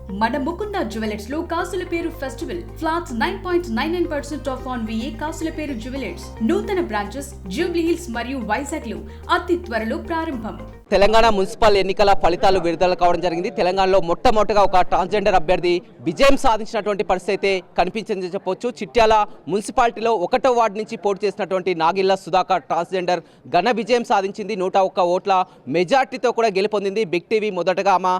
మన ముకుంద జ్యువెలర్స్ లో కాసుల పేరు festival flats 9.99% of on VA కాసుల పేరు జ్యువెలర్స్ నూతన బ్రాంచెస్ జూబ్లీ హిల్స్ మరియు వైజాగ్ లో అతి త్వరలో ప్రారంభం. తెలంగాణ మున్సిపల్ ఎన్నికల ఫలితాలు విడుదల కావడం జరిగింది. తెలంగాణలో మొట్టమొదటిగా ఒక ట్రాన్స్జెండర్ అభ్యర్థి విజయం సాధించినటువంటి పరిస్థితి అయితే కనిపించిందని చెప్పొచ్చు. చిట్యాల మున్సిపాలిటీలో 1వ వార్డు నుంచి పోటీ చేసినటువంటి నాగిళ్ల సుధాకర్ ట్రాన్స్జెండర్ ఘన విజయం సాధించింది. 101 ఓట్ల మెజార్టీతో కూడా గెలుపొందింది. బిగ్ టీవీ మొదటగా ఆమె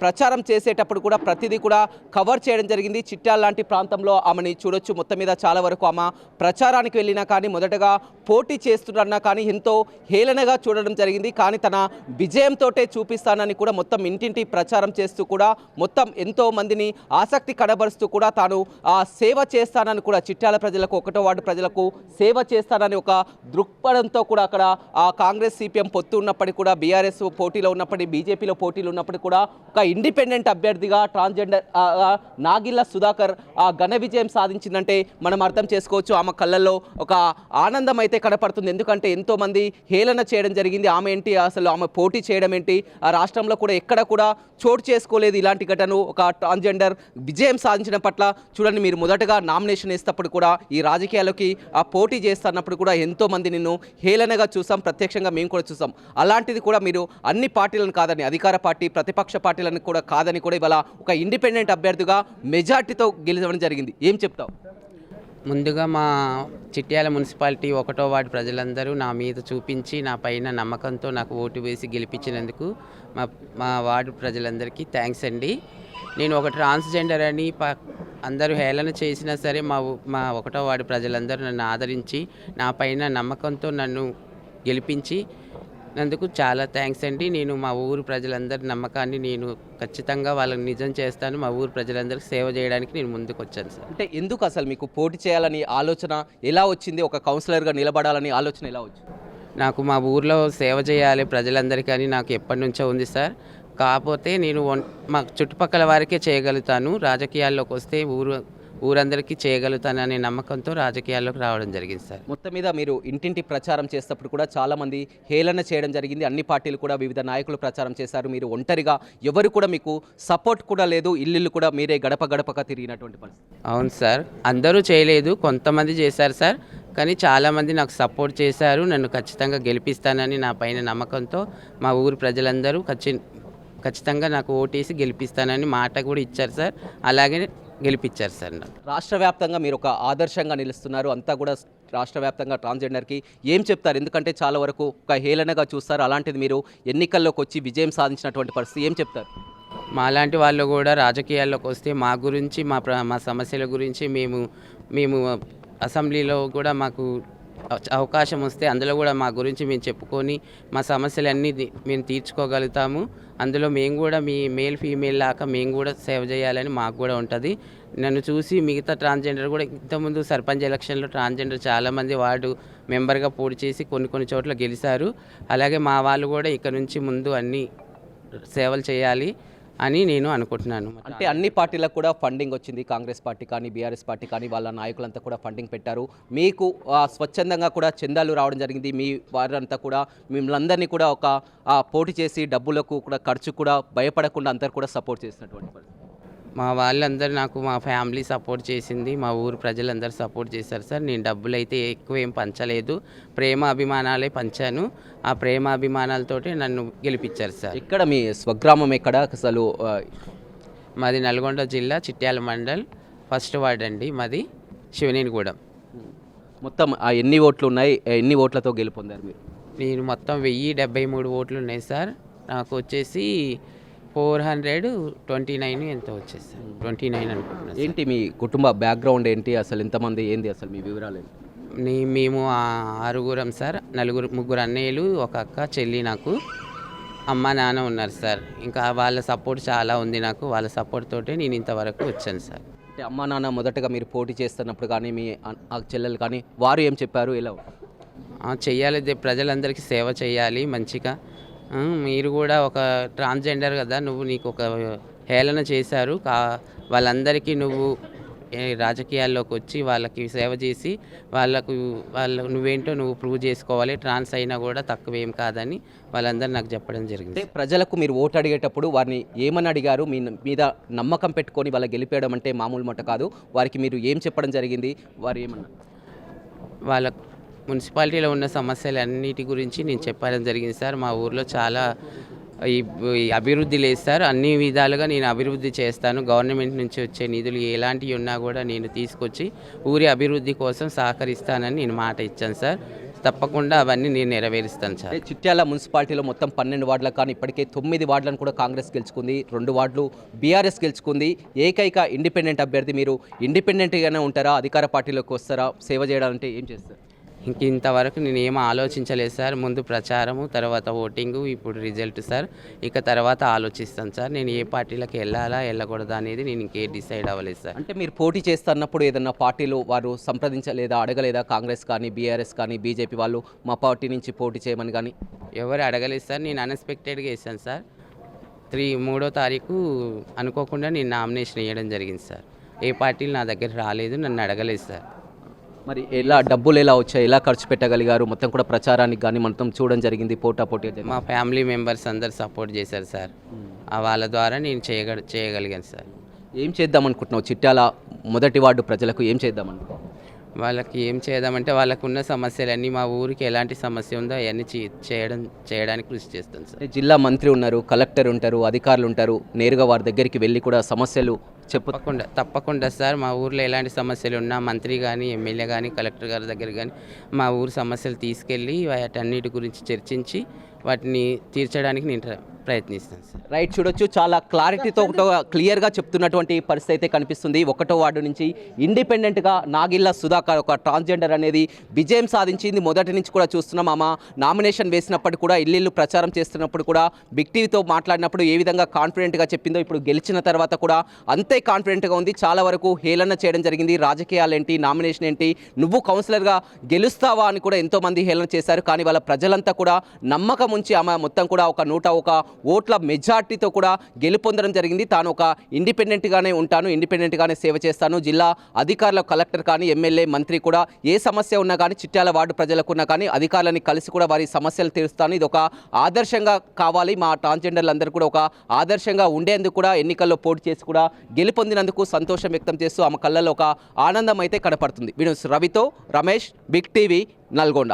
ప్రచారం చేసేటప్పుడు కూడా ప్రతిదీ కూడా కవర్ చేయడం జరిగింది. చిట్యాల లాంటి ప్రాంతంలో ఆమెని చూడొచ్చు. మొత్తం మీద చాలా వరకు ఆమె ప్రచారానికి వెళ్ళినా కానీ మొదటగా పోటీ చేస్తున్నా కానీ ఎంతో హేళనగా చూడడం జరిగింది. కానీ తన విజయంతో చూపిస్తానని కూడా మొత్తం ఇంటింటి ప్రచారం చేస్తూ కూడా మొత్తం ఎంతో మందిని ఆసక్తి కనబరుస్తూ కూడా తాను సేవ చేస్తానని కూడా చిట్యాల ప్రజలకు 1వ వార్డు ప్రజలకు సేవ చేస్తానని ఒక దృక్పథంతో కూడా అక్కడ కాంగ్రెస్ CPM పొత్తు ఉన్నప్పటికీ కూడా బీఆర్ఎస్ పోటీలో ఉన్నప్పటికీ బీజేపీలో పోటీలు ఉన్నప్పటికీ కూడా ఒక ఇండిపెండెంట్ అభ్యర్థిగా ట్రాన్స్జెండర్ నాగిళ్ల సుధాకర్ ఘన విజయం సాధించిందంటే మనం అర్థం చేసుకోవచ్చు. ఆమె కళ్ళల్లో ఒక ఆనందం అయితే కనపడుతుంది. ఎందుకంటే ఎంతో మంది హేళన చేయడం జరిగింది. ఆమె ఏంటి అసలు ఆమె పోటీ చేయడం ఏంటి, ఆ రాష్ట్రంలో కూడా ఎక్కడ కూడా చోటు చేసుకోలేదు ఇలాంటి ఘటన. ఒక ట్రాన్స్జెండర్ విజయం సాధించడం పట్ల చూడండి, మీరు మొదటగా నామినేషన్ వేసేటప్పుడు కూడా ఈ రాజకీయాల్లోకి పోటీ చేస్తున్నప్పుడు కూడా ఎంతో మంది నిన్ను హేళనగా చూసాం, ప్రత్యక్షంగా మేము కూడా చూసాం. అలాంటిది కూడా మీరు అన్ని పార్టీలను కాదని, అధికార పార్టీ ప్రతిపక్ష పార్టీలను కూడా కాదని కూడా ఇవాళ ఒక ఇండిపెండెంట్ అభ్యర్థిగా మెజార్టీతో గెలిచడం జరిగింది. ఏం చెప్తావు? ముందుగా మా చిట్యాల మున్సిపాలిటీ 1వ వార్డు ప్రజలందరూ నా మీద చూపించి నా పైన నమ్మకంతో నాకు ఓటు వేసి గెలిపించినందుకు మా వార్డు ప్రజలందరికీ థ్యాంక్స్ అండి. నేను ఒక ట్రాన్స్జెండర్ అని అందరూ హేళన చేసినా సరే మా 1వ వార్డు ప్రజలందరూ నన్ను ఆదరించి నా పైన నమ్మకంతో నన్ను గెలిపించి నందుకు చాలా థ్యాంక్స్ అండి. నేను మా ఊరు ప్రజలందరి నమ్మకాన్ని నేను ఖచ్చితంగా వాళ్ళని నిజం చేస్తాను. మా ఊరు ప్రజలందరికీ సేవ చేయడానికి నేను ముందుకు వచ్చాను సార్. అంటే ఎందుకు అసలు మీకు పోటీ చేయాలని ఆలోచన ఎలా వచ్చింది? ఒక కౌన్సిలర్గా నిలబడాలని ఆలోచన ఎలా వచ్చింది? నాకు మా ఊర్లో సేవ చేయాలి ప్రజలందరికీ అని నాకు ఎప్పటి నుంచో ఉంది సార్. కాకపోతే నేను మా చుట్టుపక్కల వారికే చేయగలుగుతాను, రాజకీయాల్లోకి వస్తే ఊరందరికీ చేయగలుగుతాననే నమ్మకంతో రాజకీయాల్లోకి రావడం జరిగింది సార్. మొత్తం మీద మీరు ఇంటింటి ప్రచారం చేసేటప్పుడు కూడా చాలామంది హేళన చేయడం జరిగింది. అన్ని పార్టీలు కూడా వివిధ నాయకులు ప్రచారం చేశారు. మీరు ఒంటరిగా ఎవరు కూడా మీకు సపోర్ట్ కూడా లేదు, ఇల్లు కూడా మీరే గడప గడపగా తిరిగినటువంటి పరిస్థితి. అవును సార్, అందరూ చేయలేదు, కొంతమంది చేశారు సార్. కానీ చాలామంది నాకు సపోర్ట్ చేశారు. నన్ను ఖచ్చితంగా గెలిపిస్తానని నా పైన నమ్మకంతో మా ఊరు ప్రజలందరూ ఖచ్చితంగా నాకు ఓటేసి గెలిపిస్తానని మాట కూడా ఇచ్చారు సార్. అలాగే గెలిపించారు సార్. రాష్ట్ర వ్యాప్తంగా మీరు ఒక ఆదర్శంగా నిలుస్తున్నారు. అంతా కూడా రాష్ట్ర వ్యాప్తంగా ట్రాన్స్జెండర్కి ఏం చెప్తారు? ఎందుకంటే చాలా వరకు ఒక హేళనగా చూస్తారు. అలాంటిది మీరు ఎన్నికల్లోకి వచ్చి విజయం సాధించినటువంటి పరిస్థితి ఏం చెప్తారు? మాలాంటి వాళ్ళు కూడా రాజకీయాల్లోకి వస్తే మా గురించి మా సమస్యల గురించి మేము అసెంబ్లీలో కూడా మాకు అవకాశం వస్తే అందులో కూడా మా గురించి మేము చెప్పుకొని మా సమస్యలన్నీ మేము తీర్చుకోగలుగుతాము. అందులో మేము కూడా మీ మేల్ ఫీమేల్ లాగా మేము కూడా సేవ చేయాలని మాకు కూడా ఉంటుంది. నన్ను చూసి మిగతా ట్రాన్స్జెండర్ కూడా ఇంతకుముందు సర్పంచ్ ఎలక్షన్లో ట్రాన్స్జెండర్ చాలామంది వార్డు మెంబర్గా పోటీ చేసి కొన్ని చోట్ల గెలిచారు. అలాగే మా వాళ్ళు కూడా ఇక్కడ నుంచి ముందు అన్ని సేవలు చేయాలి అని నేను అనుకుంటున్నాను. అంటే అన్ని పార్టీలకు కూడా ఫండింగ్ వచ్చింది. కాంగ్రెస్ పార్టీ కానీ బీఆర్ఎస్ పార్టీ కానీ వాళ్ళ నాయకులంతా కూడా ఫండింగ్ పెట్టారు. మీకు స్వచ్ఛందంగా కూడా చందాలు రావడం జరిగింది. మీ వారంతా కూడా మిమ్మల్ని అందరినీ కూడా ఒక పోటీ చేసి డబ్బులకు కూడా ఖర్చు కూడా భయపడకుండా అందరు కూడా సపోర్ట్ చేసినటువంటి పరిస్థితి. మా వాళ్ళందరూ నాకు మా ఫ్యామిలీ సపోర్ట్ చేసింది, మా ఊరు ప్రజలందరూ సపోర్ట్ చేశారు సార్. నేను డబ్బులు అయితే ఎక్కువ ఏం పంచలేదు, ప్రేమ అభిమానాలే పంచాను. ఆ ప్రేమ అభిమానాలతోటి నన్ను గెలిపించారు సార్. ఇక్కడ మీ స్వగ్రామం ఎక్కడ అసలు? మాది నల్గొండ జిల్లా చిట్యాల మండల్ 1వ వార్డు అండి. మాది శివనేనిగూడెం. మొత్తం ఎన్ని ఓట్లు ఉన్నాయి? ఎన్ని ఓట్లతో గెలుపొందారు మీరు? నేను మొత్తం 1073 ఓట్లు ఉన్నాయి సార్. నాకు వచ్చేసి 429 ఎంతో వచ్చేసారు, 29 అనుకుంటున్నాను. ఏంటి మీ కుటుంబ బ్యాక్గ్రౌండ్ ఏంటి? అసలు ఎంతమంది, ఏంది అసలు మీ వివరాలు ఏంటి? మేము 6గురం సార్. ముగ్గురు అన్నయ్యలు, ఒక అక్క, చెల్లి. నాకు అమ్మ నాన్న ఉన్నారు సార్. ఇంకా వాళ్ళ సపోర్ట్ చాలా ఉంది నాకు. వాళ్ళ సపోర్ట్ తోటే నేను ఇంతవరకు వచ్చాను సార్. అంటే అమ్మ నాన్న మొదటగా మీరు పోటీ చేస్తున్నప్పుడు కానీ మీ చెల్లెలు కానీ వారు ఏం చెప్పారు? ఎలా చెయ్యాలి, ప్రజలందరికీ సేవ చేయాలి మంచిగా. మీరు కూడా ఒక ట్రాన్స్జెండర్ కదా, నీకు ఒక హేళన చేశారు, వాళ్ళందరికీ నువ్వు రాజకీయాల్లోకి వచ్చి వాళ్ళకి సేవ చేసి నువ్వేంటో నువ్వు ప్రూవ్ చేసుకోవాలి, ట్రాన్స్ అయినా కూడా తక్కువేం కాదని వాళ్ళందరూ నాకు చెప్పడం జరిగింది. అంటే ప్రజలకు మీరు ఓటు అడిగేటప్పుడు వారిని ఏమని అడిగారు? మీ మీద నమ్మకం పెట్టుకొని వాళ్ళ గెలిపేయడం అంటే మామూలు మాట కాదు. వారికి మీరు ఏం చెప్పడం జరిగింది? వారు ఏమన్నారు? వాళ్ళ మున్సిపాలిటీలో ఉన్న సమస్యలన్నిటి గురించి నేను చెప్పడం జరిగింది సార్. మా ఊర్లో చాలా ఈ అభివృద్ధి లేదు సార్, అన్ని విధాలుగా నేను అభివృద్ధి చేస్తాను, గవర్నమెంట్ నుంచి వచ్చే నిధులు ఎలాంటివి ఉన్నా కూడా నేను తీసుకొచ్చి ఊరి అభివృద్ధి కోసం సహకరిస్తానని నేను మాట ఇచ్చాను సార్. తప్పకుండా అవన్నీ నేను నెరవేరుస్తాను సార్. చిట్యాల మున్సిపాలిటీలో మొత్తం 12 వార్డులకు కానీ ఇప్పటికే 9 వార్డులను కూడా కాంగ్రెస్ గెలుచుకుంది, 2 వార్డులు బీఆర్ఎస్ గెలుచుకుంది. ఏకైక ఇండిపెండెంట్ అభ్యర్థి. మీరు ఇండిపెండెంట్గానే ఉంటారా? అధికార పార్టీలోకి వస్తారా? సేవ చేయడాలంటే ఏం చేస్తారు? ఇంతవరకు నేను ఏమీ ఆలోచించలేదు సార్. ముందు ప్రచారము, తర్వాత ఓటింగు, ఇప్పుడు రిజల్ట్ సార్. ఇక తర్వాత ఆలోచిస్తాను సార్. నేను ఏ పార్టీలకు వెళ్ళాలా వెళ్ళకూడదా అనేది నేను ఇంకే డిసైడ్ అవ్వలేదు సార్. అంటే మీరు పోటీ చేస్తున్నప్పుడు ఏదన్నా పార్టీలు వారు సంప్రదించలేదా, అడగలేదా? కాంగ్రెస్ కానీ బీఆర్ఎస్ కానీ బీజేపీ వాళ్ళు మా పార్టీ నుంచి పోటీ చేయమని కానీ ఎవరు అడగలేదు సార్. నేను అన్ఎక్స్పెక్టెడ్గా వేసాను సార్. 3వ తారీఖు అనుకోకుండా నేను నామినేషన్ వేయడం జరిగింది సార్. ఏ పార్టీలు నా దగ్గర రాలేదు, నన్ను అడగలేదు సార్. మరి ఎలా డబ్బులు ఎలా వచ్చాయి, ఎలా ఖర్చు పెట్టగలిగారు? మొత్తం కూడా ప్రచారానికి కానీ మొత్తం చూడడం జరిగింది, పోటీగా మా ఫ్యామిలీ మెంబర్స్ అందరు సపోర్ట్ చేశారు సార్. వాళ్ళ ద్వారా నేను చేయగలిగాను సార్. ఏం చేద్దాం అనుకుంటున్నావు? చిట్యాల మొదటి వార్డు ప్రజలకు ఏం చేద్దాం అనుకుంటున్నావు? వాళ్ళకి ఏం చేద్దామంటే వాళ్ళకున్న సమస్యలన్నీ, మా ఊరికి ఎలాంటి సమస్య ఉందో అవన్నీ చేయడానికి కృషి చేస్తాను సార్. జిల్లా మంత్రి ఉన్నారు, కలెక్టర్ ఉంటారు, అధికారులు ఉంటారు, నేరుగా వారి దగ్గరికి వెళ్ళి కూడా సమస్యలు తప్పకుండా సార్. మా ఊర్లో ఎలాంటి సమస్యలు ఉన్నా మంత్రి కానీ, ఎమ్మెల్యే కానీ, కలెక్టర్ గారి దగ్గర కానీ మా ఊరు సమస్యలు తీసుకెళ్ళి వాటన్నిటి గురించి చర్చించి వాటిని తీర్చడానికి నేను ప్రయత్నిస్తాను సార్. రైట్, చూడొచ్చు చాలా క్లారిటీతో క్లియర్గా చెప్తున్నటువంటి పరిస్థితి అయితే కనిపిస్తుంది. 1వ వార్డు నుంచి ఇండిపెండెంట్గా నాగిళ్ళ సుధాకర్ ఒక ట్రాన్స్జెండర్ అనేది విజయం సాధించింది. మొదటి నుంచి కూడా చూస్తున్నాం. ఆమె నామినేషన్ వేసినప్పుడు కూడా ఇల్లు ప్రచారం చేస్తున్నప్పుడు కూడా బిగ్ టీవీతో మాట్లాడినప్పుడు ఏ విధంగా కాన్ఫిడెంట్గా చెప్పిందో ఇప్పుడు గెలిచిన తర్వాత కూడా అంతే కాన్ఫిడెంట్గా ఉంది. చాలా వరకు హేళన చేయడం జరిగింది. రాజకీయాలు ఏంటి, నామినేషన్ ఏంటి, నువ్వు కౌన్సిలర్గా గెలుస్తావా అని కూడా ఎంతోమంది హేళన చేశారు. కానీ వాళ్ళ ప్రజలంతా కూడా నమ్మకం ఉంచి ఆమె మొత్తం కూడా ఒక 101 ఓట్ల మెజార్టీతో కూడా గెలుపొందడం జరిగింది. తాను ఒక ఇండిపెండెంట్గానే ఉంటాను, ఇండిపెండెంట్గానే సేవ చేస్తాను, జిల్లా అధికారుల కలెక్టర్ కానీ ఎమ్మెల్యే మంత్రి కూడా ఏ సమస్య ఉన్నా కానీ చిట్యాల వార్డు ప్రజలకున్నా కానీ అధికారులని కలిసి కూడా వారి సమస్యలు తీరుస్తాను. ఇది ఒక ఆదర్శంగా కావాలి, మా ట్రాన్స్జెండర్లందరూ కూడా ఒక ఆదర్శంగా ఉండేందుకు కూడా ఎన్నికల్లో పోటీ చేసి కూడా గెలుపొందినందుకు సంతోషం వ్యక్తం చేస్తూ ఆమె కళ్ళల్లో ఒక ఆనందం అయితే కనపడుతుంది. వీడియో రవితో రమేష్, బిగ్ టీవీ, నల్గొండ.